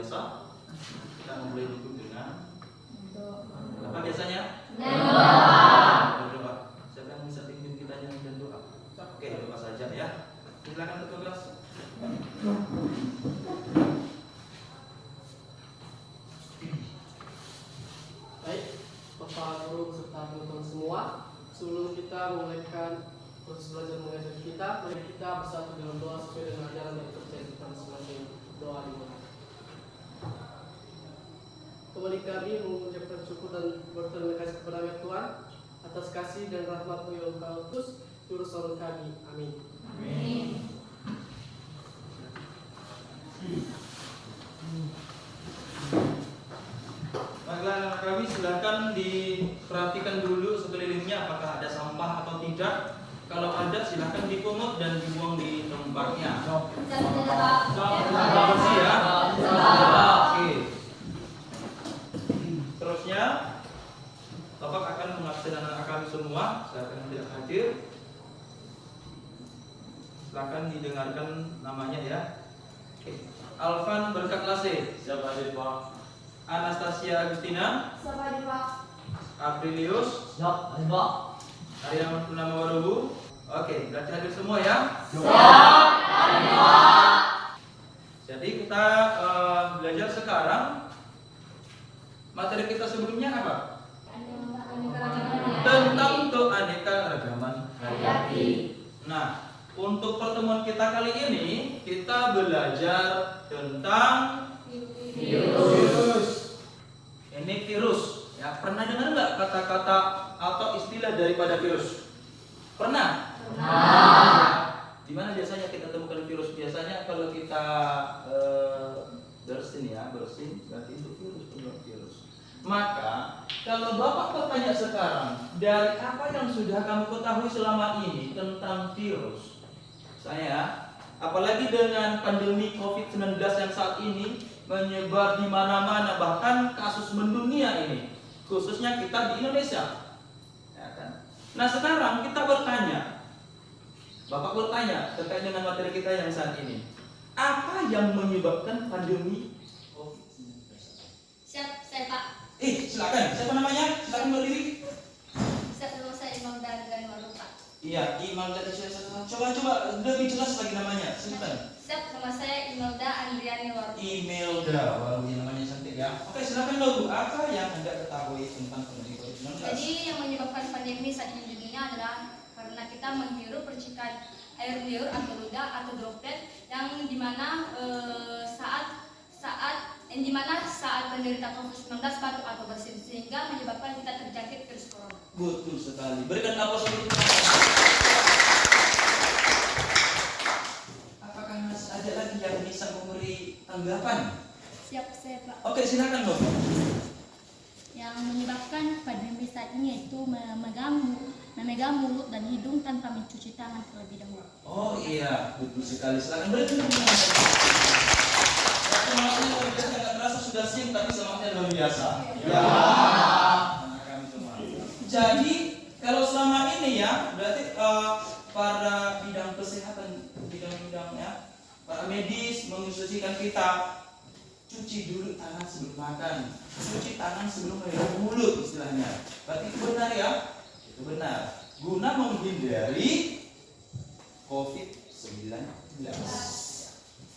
biasa. Kita mulai dulu dengan apa biasanya? Berdoa. Siapa yang bisa pimpin kita dan doa? Oke, doa saja ya. Silakan berkelas. Baik, Bapak Guru beserta teman-teman semua, sebelum kita memulaikan proses belajar mengajar kita, mari kita bersatu dalam doa sesuai dengan ajaran dan percaya kita masing-masing. Doa dimulai. Kembali kami mengucapkan syukur dan berterima kasih kepada Tuhan atas kasih dan rahmat-Mu yang Engkau utus di urusan kami. Amin. Amin. Baiklah anak kami, silakan diperhatikan dulu sekelilingnya apakah ada sampah atau tidak. Kalau ada silakan dipungut dan dibuang di tempatnya. Bersih ya. Oke. Terusnya Bapak akan mengabsen anak kami semua. Saya akan tidak hadir. Silakan didengarkan namanya ya. Oke. Alvan Berkat Lase. Siapa hadir Pak? Anastasia Agustina. Siapa hadir Pak? Aprilius. Siap hadir Pak. Arya Purnama Warubu. Oke, berarti hadir semua ya. Siap, hadir Pak. Jadi kita belajar sekarang. Materi kita sebelumnya apa? Tentang keanekaragaman hayati. Nah, untuk pertemuan kita kali ini kita belajar tentang virus. Ini virus. Ya, pernah dengar nggak kata-kata atau istilah daripada virus? Pernah? Pernah. Di mana biasanya kita temukan virus? Biasanya kalau kita bersin berarti itu virus, penyebab virus. Maka kalau Bapak bertanya sekarang, dari apa yang sudah kamu ketahui selama ini tentang virus? Saya, apalagi dengan pandemi COVID-19 yang saat ini menyebar di mana-mana, bahkan kasus mendunia ini, khususnya kita di Indonesia. Ya kan? Nah sekarang kita bertanya, Bapak bertanya terkait dengan materi kita yang saat ini, apa yang menyebabkan pandemi COVID-19? Siap, saya Pak. Silakan. Siapa namanya? Silakan berdiri. Siap, nama saya Imam dari Waru Pak. Iya, Imam dari Coba lebih jelas lagi namanya. Silakan. Siap, nama saya Imelda Andriani Waru. Imelda, walau namanya cantik ya. Oke, silakan Bapak. Apa yang Anda ketahui tentang pandemi COVID-19? Jadi yang menyebabkan pandemi saat ini di dunia adalah karena kita menghirup percikan air liur atau ludah atau droplet yang dimana saat penderita COVID-19 batuk atau bersin sehingga menyebabkan kita terjangkit virus corona. Betul sekali. Berikan aplaus untuk apakah masih ada lagi yang bisa memberi tanggapan? Siap, saya Pak. Oke, silakan Bapak. Yang menyebabkan pandemi saat ini yaitu memegang mulut dan hidung tanpa mencuci tangan terlebih dahulu. Oh iya, betul sekali. Silakan berikan semangatnya luar biasa, nggak terasa sudah siang tapi semangatnya luar biasa. Ya. Nah, kami semua. Jadi kalau selama ini ya, berarti para bidang kesehatan, bidang-bidangnya, para medis menginstruksikan kita cuci dulu tangan sebelum makan, cuci tangan sebelum memegang mulut istilahnya. Berarti itu benar ya? Itu benar. Guna menghindari COVID-19.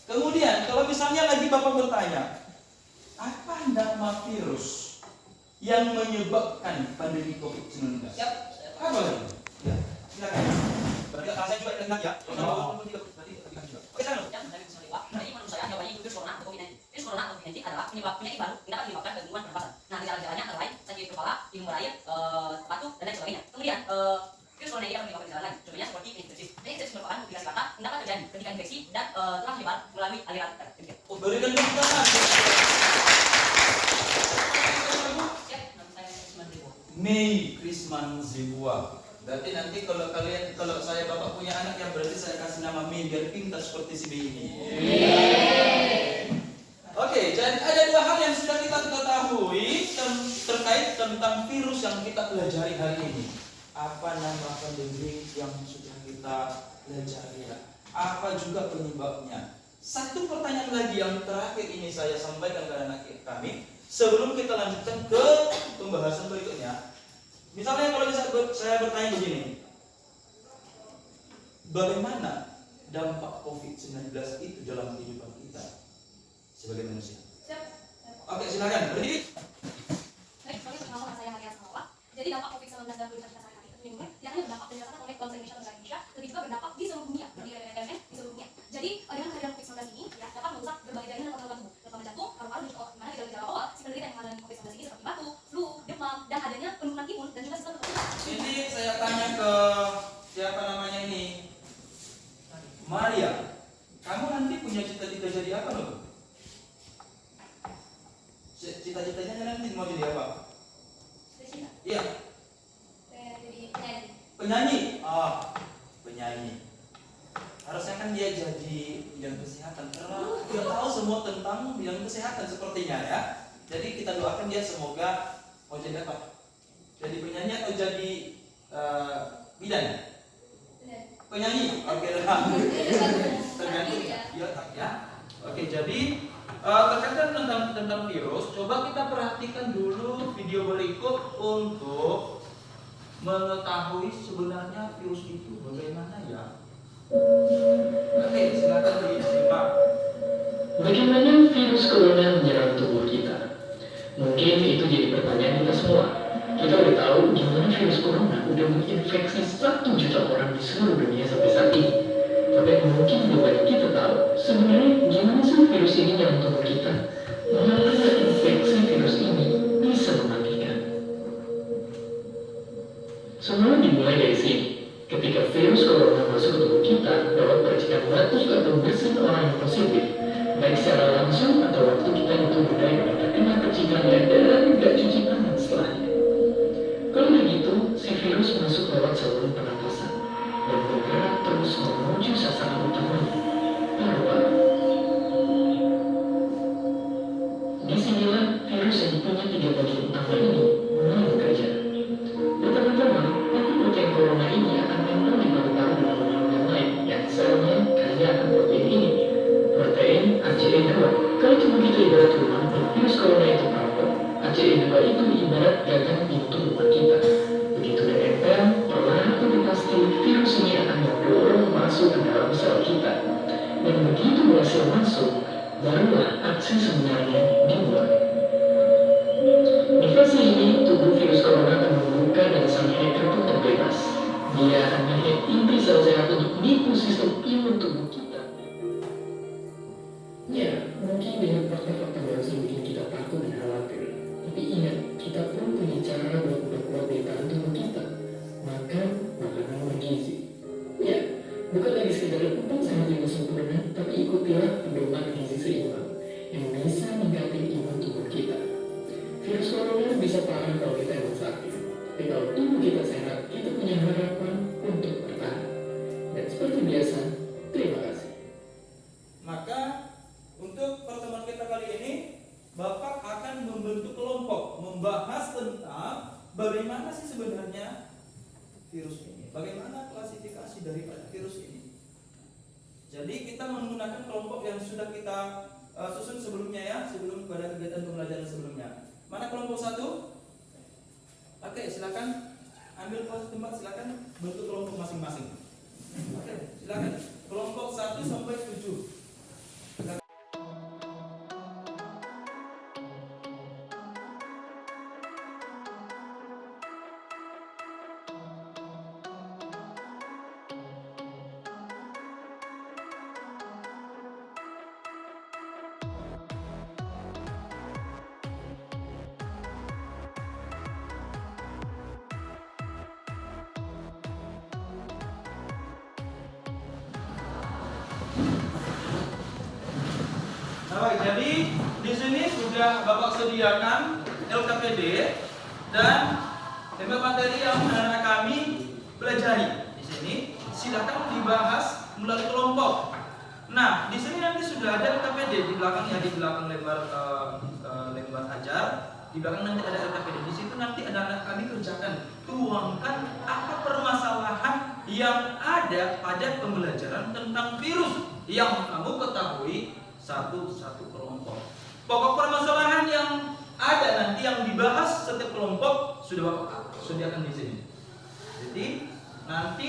Kemudian kalau misalnya lagi Bapak bertanya, apa nama virus yang menyebabkan pandemi COVID-19? Siap. Apa lagi? Ya, silakan. Berarti saya juga ingat ya. Berarti juga. Oke, saya Jadi menurut saya jawabannya itu virus corona atau COVID-19. Virus corona atau COVID-19 adalah penyakit baru yang dapat menyebabkan gangguan pernapasan. Nah, gejala-gejalanya antara lain sakit kepala, hidung berair, batuk, dan lain sebagainya. Kemudian virus corona ini akan menyebabkan gejala lain, contohnya seperti infeksi. Jadi infeksi merupakan komplikasi fatal yang dapat terjadi ketika infeksi dan telah menyebar melalui aliran darah. berikan tepuk tangan. Siap, nama saya Krisman Ribu. Mei Krisman Zibua. Berarti nanti kalau saya bapak punya anak yang berarti saya kasih nama Mei biar pintar seperti si Mei ini. Oke, jadi ada dua hal yang sudah kita ketahui terkait tentang virus yang kita pelajari hari ini. Apa nama pandemi yang sudah kita pelajari ya? Apa juga penyebabnya? Satu pertanyaan lagi yang terakhir ini saya sampaikan kepada anak kami sebelum kita lanjutkan ke pembahasan berikutnya. Misalnya kalau saya bertanya begini, bagaimana dampak COVID-19 itu dalam kehidupan kita sebagai manusia? Oke, silakan. Berdiri. Baik, sebagai pengalaman saya Maria Salawat. Jadi dampak COVID-19 dalam kehidupan kita sehari-hari itu tidak hanya berdampak dirasakan oleh bangsa Indonesia dan negara Indonesia, tapi juga berdampak di seluruh dunia, di elemen di seluruh dunia. Jadi dengan kehadiran COVID-19 ini ya dapat merusak berbagai jaringan dan organ tubuh, terutama jantung, paru-paru dan juga di mana gejala-gejala awal si penderita yang mengalami COVID-19 ini seperti batuk, flu, demam, dan adanya penurunan imun dan juga sistem kekebalan. Ini saya tanya ke siapa namanya ini? Maria. Kamu nanti punya cita-cita jadi apa loh? Cita-citanya nanti mau jadi apa? Cita-cita. Iya, Jadi penyanyi. penyanyi. Ah, penyanyi. Harusnya kan dia jadi bidang kesehatan karena dia tahu semua tentang bidang kesehatan sepertinya ya. Jadi kita doakan dia semoga mau jadi apa? Jadi penyanyi atau jadi bidan? Penyanyi. Oke lah. Tergantung ya. Iya, ya. Oke, jadi terkait tentang virus, coba kita perhatikan dulu video berikut untuk mengetahui sebenarnya virus itu bagaimana ya. Oke, silakan disimak. Bagaimana virus corona menyerang tubuh kita? Mungkin itu jadi pertanyaan kita semua. Kita udah tahu gimana virus corona udah menginfeksi 1 juta orang di seluruh dunia sampai saat ini. Tapi mungkin belum banyak kita tahu sebenarnya gimana sih virus ini nyerang tubuh kita. Mengapa infeksi virus ini bisa mematikan? Semua dimulai dari sini. Ketika virus corona masuk ke tubuh kita lewat percikan batuk atau bersin orang yang positif, baik secara langsung atau waktu kita itu budaya yang terkena percikannya dan tidak cuci tangan setelahnya. Kalau begitu, si virus masuk lewat saluran pernapasan dan bergerak terus menuju sasaran utamanya, paru-paru. Disinilah virus yang punya 3 bagian utama ini mulai bekerja. Pertama-tama, protein corona ini akan nempel di paru-paru dengan yang lain yang selnya kaya akan protein ini. Protein ACE2. Kalau tubuh kita ibarat rumah dan virus corona itu perampok, ACE2 itu ibarat gagang pintu rumah kita. Begitu dia nempel, perlahan tapi pasti virus ini akan mendorong masuk ke dalam sel kita. Dan begitu berhasil masuk, barulah aksi sebenarnya dimulai. Di fase ini, tubuh virus corona akan membuka dan sang hacker pun terbebas. Dia akan menghack inti sel sehat untuk menipu sistem imun tubuh kita. Ya, mungkin dengan fakta-fakta baru bikin kita takut dan khawatir. Tapi ingat, kita pun punya cara buat memperkuat daya tahan tubuh kita. Makan makanan bergizi. Ya, bukan lagi sekedar 4 sehat 5 sempurna, tapi ikutilah pedoman gizi seimbang yang bisa meningkatkan imun tubuh kita. Virus corona bisa parah kalau kita emang sakit, tapi kalau tubuh kita sehat, kita punya harapan untuk bertahan. Dan seperti biasa, terima kasih. Maka untuk pertemuan kita kali ini, Bapak akan membentuk kelompok membahas tentang bagaimana sih sebenarnya virus ini, bagaimana klasifikasi daripada virus ini. Jadi kita menggunakan kelompok yang sudah kita susun sebelumnya ya, sebelum pada kegiatan pembelajaran sebelumnya. Mana kelompok 1? Oke, silakan ambil posisi tempat, silakan bentuk kelompok masing-masing. Oke, silakan. Kelompok 1 sampai 7. Baik, jadi di sini sudah Bapak sediakan LKPD dan tembak materi yang anak-anak kami pelajari. Di sini silakan dibahas melalui kelompok. Nah, di sini nanti sudah ada LKPD di belakangnya, di belakang lembar ajar, di belakang nanti ada LKPD. Di situ nanti anak-anak kami kerjakan, tuangkan apa permasalahan yang ada pada pembelajaran tentang virus. yang kamu ketahui satu kelompok. Pokok permasalahan yang ada nanti yang dibahas setiap kelompok sudah Bapak sediakan di sini. Jadi nanti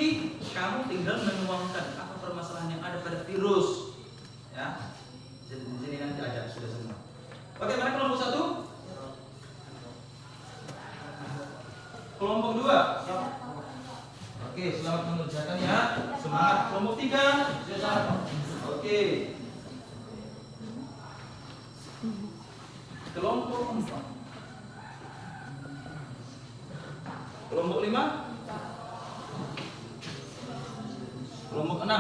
kamu tinggal menuangkan apa permasalahan yang ada pada virus, ya. Jadi di sini nanti ada sudah semua. Bagaimana kelompok 1? Kelompok 2? Oke, selamat mengerjakan ya. Semangat. Kelompok 3? Oke. Kelompok 4. Kelompok 5? Kelompok 6?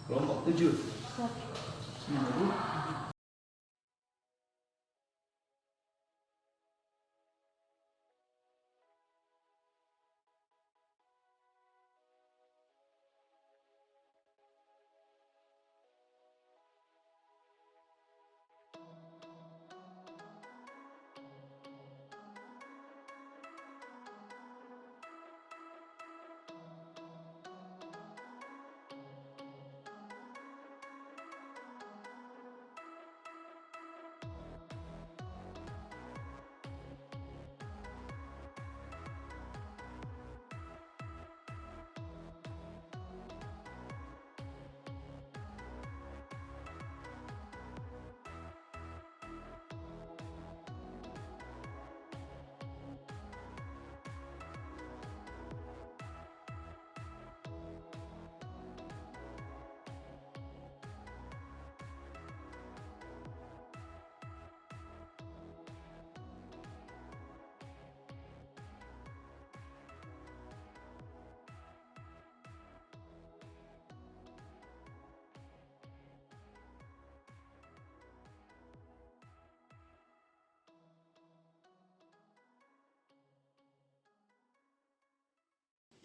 Kelompok 7?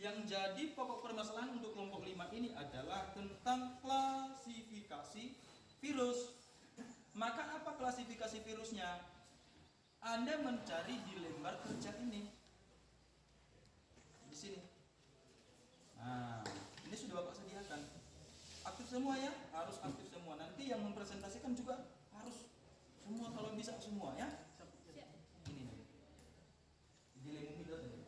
Yang jadi pokok permasalahan untuk kelompok 5 ini adalah tentang klasifikasi virus. Maka apa klasifikasi virusnya? Anda mencari di lembar kerja ini. Di sini. Nah, ini sudah Bapak sediakan. Aktif semua ya, harus aktif semua. Nanti yang mempresentasikan juga harus semua kalau bisa semua ya. Ini nih. Di lembar itu.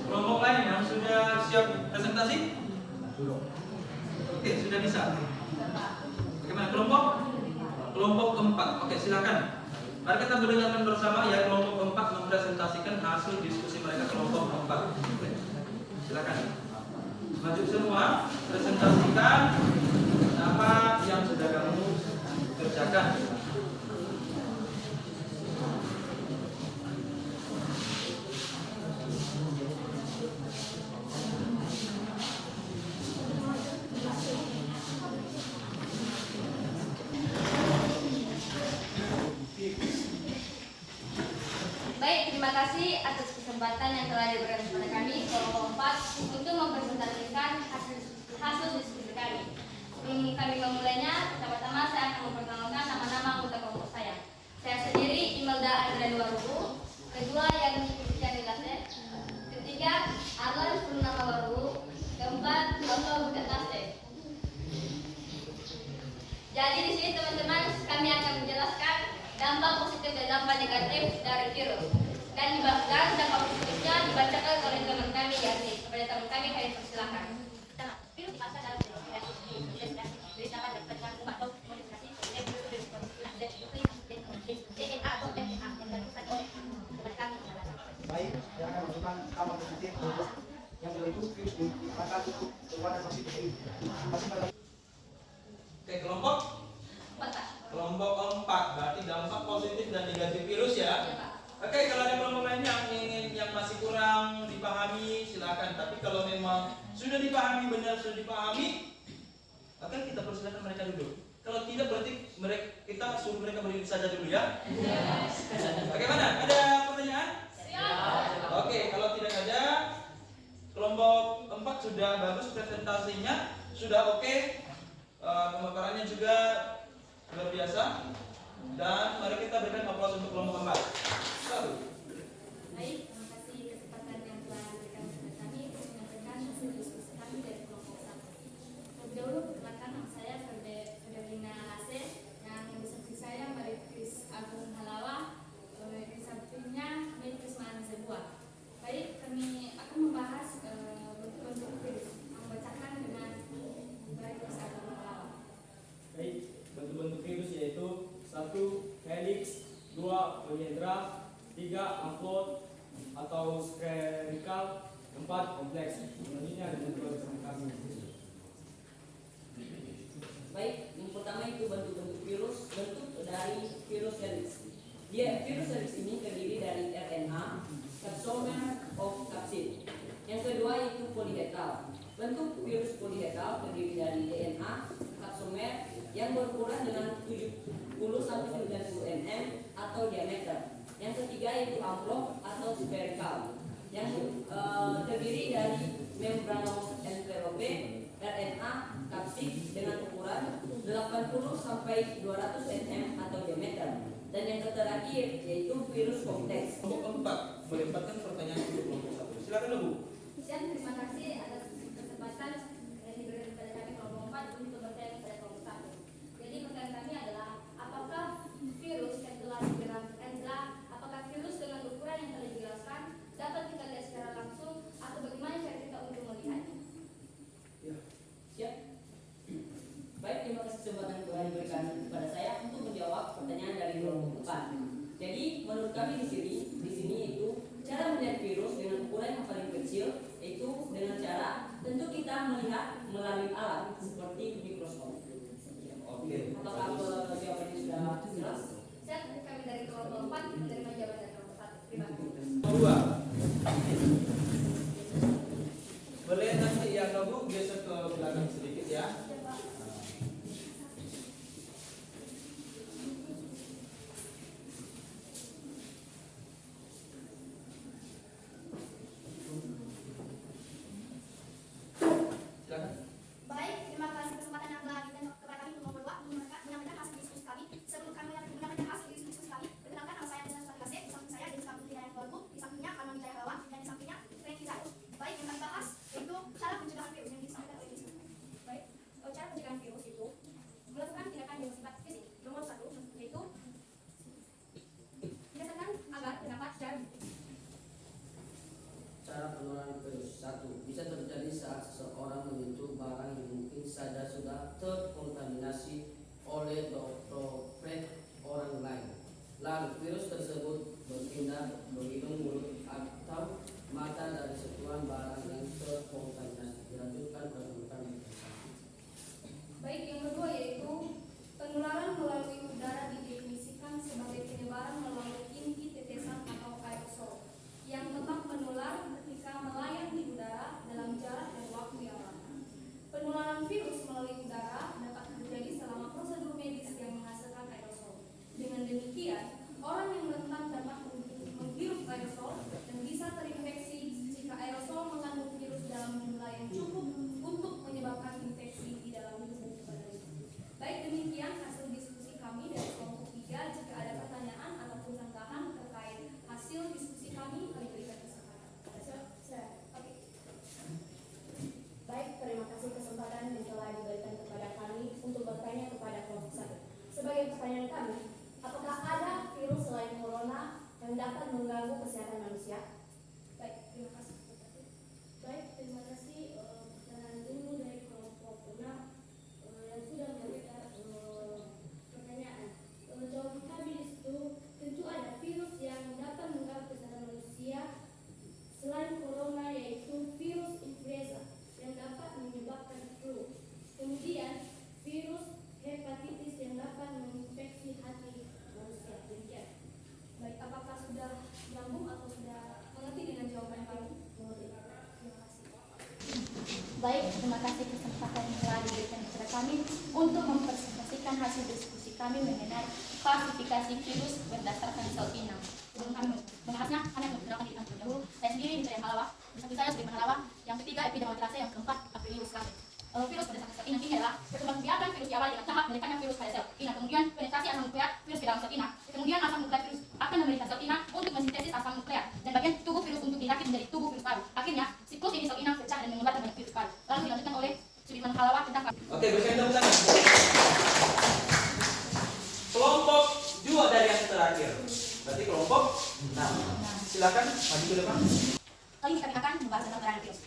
Kelompok lain yang sudah siap presentasi? Oke, sudah bisa. Bagaimana kelompok? Kelompok keempat. Oke, silakan. Mari kita mendengarkan bersama ya kelompok keempat mempresentasikan hasil diskusi mereka kelompok keempat. Oke, silakan. Maju semua, presentasikan apa yang sudah kamu kerjakan. Baik, terima kasih atas kesempatan yang telah diberikan kepada kami kelompok 4 untuk mempresentasikan hasil diskusi kami. Sebelum kami memulainya, pertama-tama saya akan memperkenalkan nama-nama anggota kelompok saya. Saya sendiri Imelda Andrea Warubu, kedua Yani Lase, ketiga Arlan Purnama Warubu, keempat Bambang Bukat Lase. Jadi di sini teman-teman kami akan menjelaskan dampak positif dan dampak negatif dari virus. Dan dampak positifnya dibacakan oleh teman kami yakni kepada teman kami persilakan. Virus dipasang dalam berdasarkan dari umat atau modifikasi DNA atau RNA yang dilakukan oleh teman kami. Baik, saya akan masukkan tambah positif yang itu virus maka tutup warna positif ini. Masih pada Oke, kelompok? Kelompok 4, berarti dampak positif dan negatif virus ya. Oke, kalau ada kelompok lain yang masih kurang dipahami silakan. Tapi kalau memang sudah dipahami benar sudah dipahami, Oke, kita persilakan mereka duduk. Kalau tidak berarti kita suruh mereka berdiri saja dulu ya. Bagaimana? Ada pertanyaan? Oke, kalau tidak ada, kelompok 4 sudah bagus presentasinya, sudah oke, pemaparannya juga luar biasa. Dan mari kita berikan aplaus untuk kelompok 4. Satu. Baik, terima kasih kesempatan yang telah diberikan kepada kami untuk menyampaikan hasil diskusi kami dari kelompok 1. Terlebih dahulu, perkenalkan nama saya Ferdinand Hase, yang di samping saya Maritis Agung Halawa, di sampingnya Maritis Manzebua. Baik, kami akan membahas bentuk-bentuk virus, membacakan dengan Maritis Agung Halawa. Baik, bentuk-bentuk virus yaitu 1. Helix, 2. Polyhedra, 3. Amplot atau spherical, 4. Kompleks. Selanjutnya ada bentuk bersama kami. Baik, yang pertama itu bentuk-bentuk virus, bentuk dari virus helix. Virus helix ini terdiri dari RNA, capsomer of capsid. Yang kedua itu polyhedral. Bentuk virus polyhedral terdiri dari DNA, capsomer yang berukuran dengan 70 sampai 90 nm atau diameter. Yang ketiga itu amplop atau spherical yang terdiri dari membranous envelope RNA kapsid dengan ukuran 80 sampai 200 nm atau diameter. Dan yang terakhir yaitu virus kompleks. Kelompok 4 melibatkan pertanyaan untuk kelompok 1. Silakan Bu. Siap, terima kasih atas kesempatan yang diberikan kepada kami kelompok 4 untuk bertanya kepada kelompok 1. Jadi pertanyaan kami adalah, apakah virus dengan ukuran yang telah dijelaskan dapat kita lihat secara langsung atau bagaimana cara kita untuk melihatnya? Ya, siap. Baik, terima kasih kesempatan yang telah diberikan kepada saya untuk menjawab pertanyaan dari kelompok 4. Jadi menurut kami di sini itu cara melihat virus dengan ukuran yang paling kecil itu dengan cara tentu kita melihat melalui alat seperti mikroskop. Oke. Apakah jawabannya sudah jelas? Siap, kami dari kelompok 4 menerima jawaban dari kelompok 1. Terima kasih. Kedua. Boleh nanti yang Bu geser ke belakang sedikit ya. Silakan. Baik, terima kasih kesempatan yang telah diberikan kepada kami untuk kelompok 2 untuk menyampaikan hasil diskusi kami. Sebelum kami menyampaikan hasil diskusi kami, perkenalkan nama saya Desa Sukase, di samping saya Desa Putri Hidayat Kolbu, di sampingnya Karman Wijaya Halawan, dan di sampingnya Franky Zahid. Baik, yang kami bahas yaitu cara pencegahan virus yang disampaikan oleh Desa. Baik, cara pencegahan virus itu melakukan tindakan yang bersifat fisik. Nomor 1 yaitu berdasarkan agar terdapat secara Cara penularan virus 1 bisa terjadi saat seseorang menyentuh barang yang mungkin saja sudah terkontaminasi oleh droplet orang lain. Lalu virus tersebut berpindah ke hidung, mulut, atau mata dari sentuhan barang yang terkontaminasi. Dilanjutkan penelitian. Baik, yang kedua yaitu penularan melalui udara didefinisikan sebagai penyebaran melalui inti tetesan atau aerosol yang tetap menular ketika melayang di udara dalam jarak dan waktu yang lama. Penularan virus melalui udara dapat terjadi selama prosedur medis yang menghasilkan aerosol. Dengan demikian, orang yang rentan dapat menghirup aerosol dan bisa terinfeksi jika aerosol mengandung virus dalam jumlah yang cukup untuk menyebabkan infeksi di dalam tubuh penerima. Baik, demikian hasil diskusi kami dari kelompok 3. Jika ada pertanyaan ataupun sanggahan terkait hasil diskusi kami berikan kesempatan. Oke. Baik, terima kasih kesempatan yang telah diberikan kepada kami untuk bertanya kepada kelompok 1. Sebagai pertanyaan kami, apakah ada virus selain corona yang dapat mengganggu kesehatan manusia? Baik, terima kasih. Baik, terima kasih pertanyaan dulu dari kelompok 6 yang sudah memberikan pertanyaan. Jawaban kami di situ tentu ada virus yang dapat mengganggu kesehatan manusia selain corona, yaitu virus influenza yang dapat menyebabkan flu. Kemudian virus hepatitis yang dapat menginfeksi hati manusia. Demikian. Baik, apakah sudah nyambung atau sudah mengerti dengan jawaban kami? Terima kasih. Baik, terima kasih kesempatan yang telah diberikan kepada kami kami mengenai klasifikasi virus berdasarkan sel inang. Sebelum kami membahasnya, kami memperkenalkan diri kami terlebih dahulu. Saya sendiri Misalnya Halawa, samping saya Sudirman Halawa, yang ketiga epidemiolog yang keempat Aprilius Kate. Virus berdasarkan sel inang ini adalah perkembangbiakan virus diawali dengan tahap mendekarnya virus pada sel inang, kemudian penetrasi asam nukleat virus ke dalam sel inang, kemudian asam nukleat virus akan memerintah sel inang untuk mensintesis asam nukleat dan bagian tubuh virus untuk dirakit menjadi tubuh virus baru. Akhirnya siklus ini sel inang pecah dan mengeluarkan banyak virus baru. Lalu dilanjutkan oleh Sudirman Halawa tentang Oke, berikan tepuk tangan. Kelompok 2 dari yang terakhir. Berarti kelompok 6. Silakan maju ke depan. Kali ini kami akan membahas tentang peranan virus.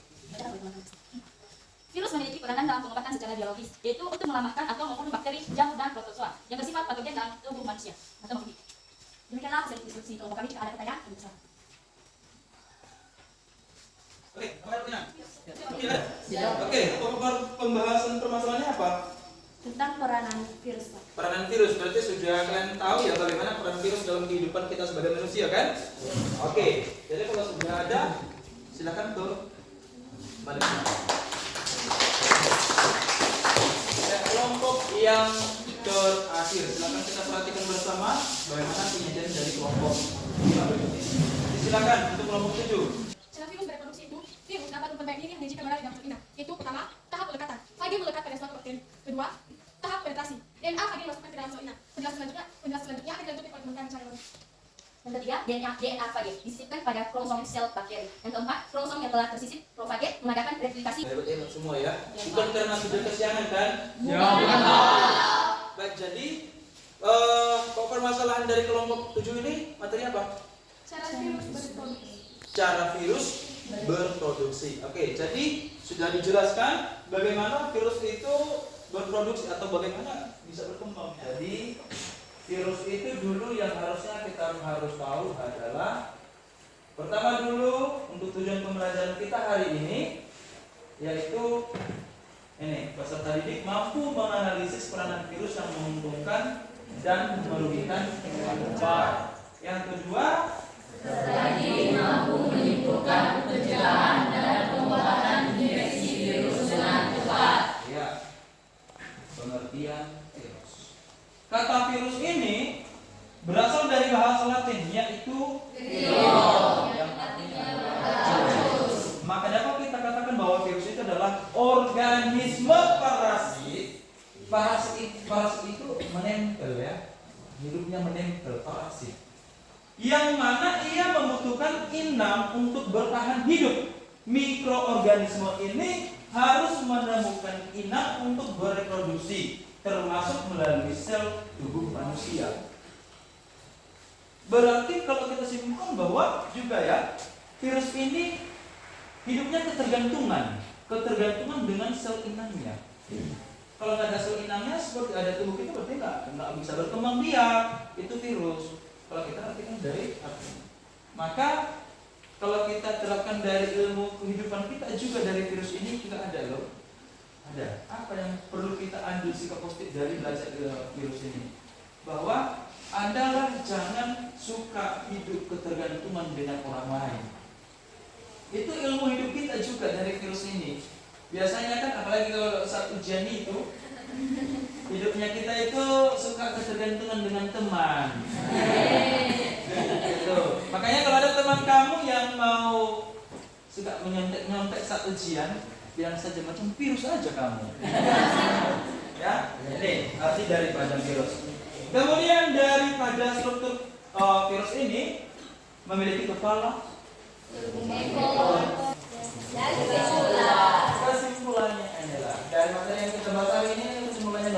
Virus memiliki peranan dalam pengobatan secara biologis, yaitu untuk melemahkan atau membunuh bakteri, jamur, dan protozoa yang bersifat patogen dalam tubuh manusia atau makhluk hidup. Demikianlah hasil diskusi kelompok kami. Jika ada pertanyaan, kami bisa. Oke, apa yang punya? Oke, pembahasan permasalahannya apa? Tentang peranan virus, Pak. Peranan virus, berarti sudah kalian tahu ya bagaimana peran virus dalam kehidupan kita sebagai manusia kan? Oke, jadi kalau sudah ada, silakan ke balik. Kelompok yang terakhir, silakan kita perhatikan bersama bagaimana penyajian dari kelompok 5 berikut ini. Silakan untuk kelompok 7. Cara virus bereproduksi itu, virus dapat memperbaiki diri hanya jika berada di dalam sel inang, yaitu pertama, tahap pelekatan. Fage melekat pada suatu bakteri. Kedua, tahap penetrasi. DNA fage dimasukkan ke dalam sel inang. Penjelasan selanjutnya akan dilanjutkan oleh teman kami. Yang ketiga, DNA fage disisipkan pada kromosom sel bakteri. Yang keempat, kromosom yang telah tersisip profage mengadakan replikasi. Hebat semua ya. Bukan karena sudah kesiangan kan? Ya. Baik, jadi permasalahan dari kelompok 7 ini materi apa? Cara virus bereproduksi. Cara virus berproduksi. Oke, jadi sudah dijelaskan bagaimana virus itu berproduksi atau bagaimana bisa berkembang. Jadi virus itu dulu yang harusnya kita harus tahu adalah pertama dulu untuk tujuan pembelajaran kita hari ini yaitu ini peserta didik mampu menganalisis peranan virus yang menguntungkan dan merugikan kehidupan. Yang kedua, Tadi mampu menyimpulkan pencegahan dan pengobatan infeksi virus dengan tepat. ya, pengertian virus. Kata virus ini berasal dari bahasa Latin yaitu Viro, yang artinya virus. Maka dapat kita katakan bahwa virus itu adalah organisme parasit. Parasit itu menempel ya, hidupnya menempel parasit. Yang mana ia membutuhkan inang untuk bertahan hidup. Mikroorganisme ini harus menemukan inang untuk bereproduksi, termasuk melalui sel tubuh manusia. Berarti kalau kita simpulkan bahwa juga ya, virus ini hidupnya ketergantungan dengan sel inangnya. Kalau nggak ada sel inangnya, seperti ada tubuh kita berarti nggak bisa berkembang biak. Itu virus. Kalau kita artikan dari artinya. Maka kalau kita terapkan dari ilmu kehidupan kita juga dari virus ini juga ada loh. Ada. Apa yang perlu kita ambil sikap positif dari belajar virus ini? Bahwa adalah jangan suka hidup ketergantungan dengan orang lain. Itu ilmu hidup kita juga dari virus ini. Biasanya kan apalagi kalau saat ujian itu hidupnya kita itu suka ketergantungan dengan teman. Gitu. Makanya kalau ada teman kamu yang mau suka menyontek saat ujian, bilang saja macam virus aja kamu. Ya, ini arti daripada virus. Kemudian daripada struktur virus ini memiliki kepala, kesimpulannya adalah dari materi yang kita bahas hari ini kesimpulannya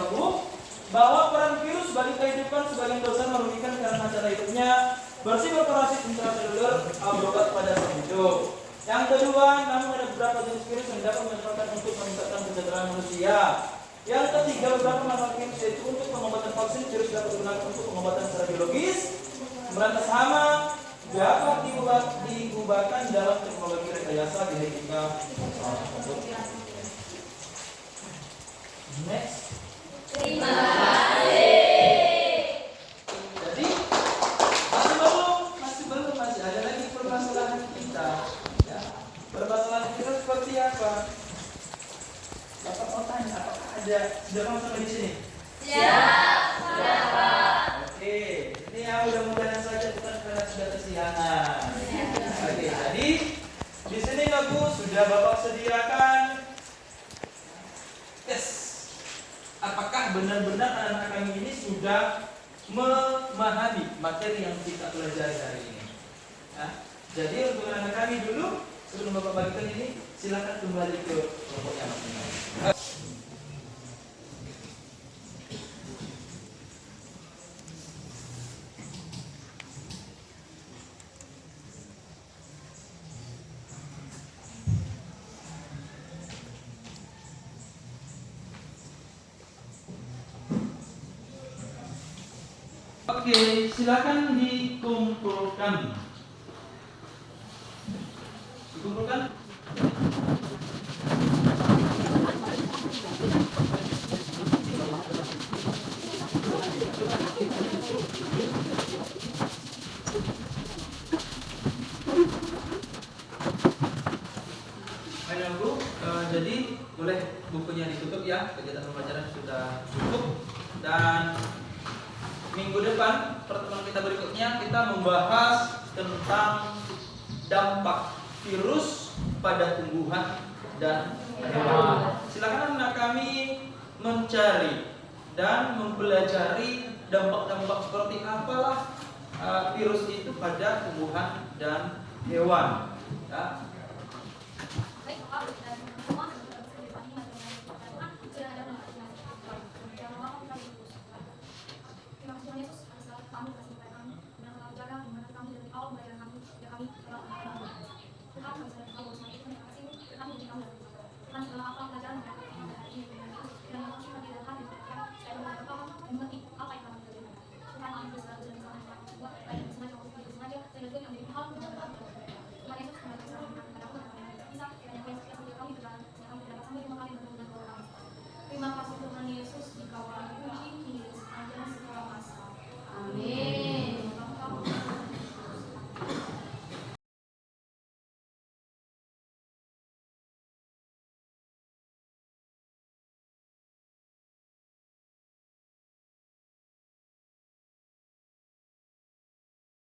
bahwa peran virus bagi kehidupan sebagian besar merugikan karena cara hidupnya bersih berparasit intraseluler berobat pada sel hidup. Yang kedua, namun ada beberapa jenis virus yang dapat menyebabkan untuk meningkatkan kesejahteraan manusia. Yang ketiga, beberapa manfaat virus yaitu untuk pengobatan vaksin, virus dapat digunakan untuk pengobatan secara biologis, memberantas hama, dapat diubahkan dalam teknologi rekayasa genetika. Next. Terima kasih. Jadi masih ada lagi permasalahan kita. Ya. Permasalahan kita seperti apa? Bapak mau tanya, apakah ada sudah mau sampai di sini? Siap. kesiangan. Oke, jadi di sini Bapak sudah Bapak sediakan tes. Apakah benar-benar anak-anak kami ini sudah memahami materi yang kita pelajari hari ini? Nah, jadi untuk anak kami dulu, sebelum Bapak bagikan ini, silakan kembali ke kelompoknya masing-masing. Oke, silakan dikumpulkan. Dikumpulkan. Ayo Bu, jadi boleh bukunya ditutup ya. Kegiatan pembelajaran sudah cukup dan minggu depan, pertemuan kita berikutnya, kita membahas tentang dampak virus pada tumbuhan dan hewan. Silakan anak kami mencari dan mempelajari dampak-dampak seperti apalah virus itu pada tumbuhan dan hewan. Ya.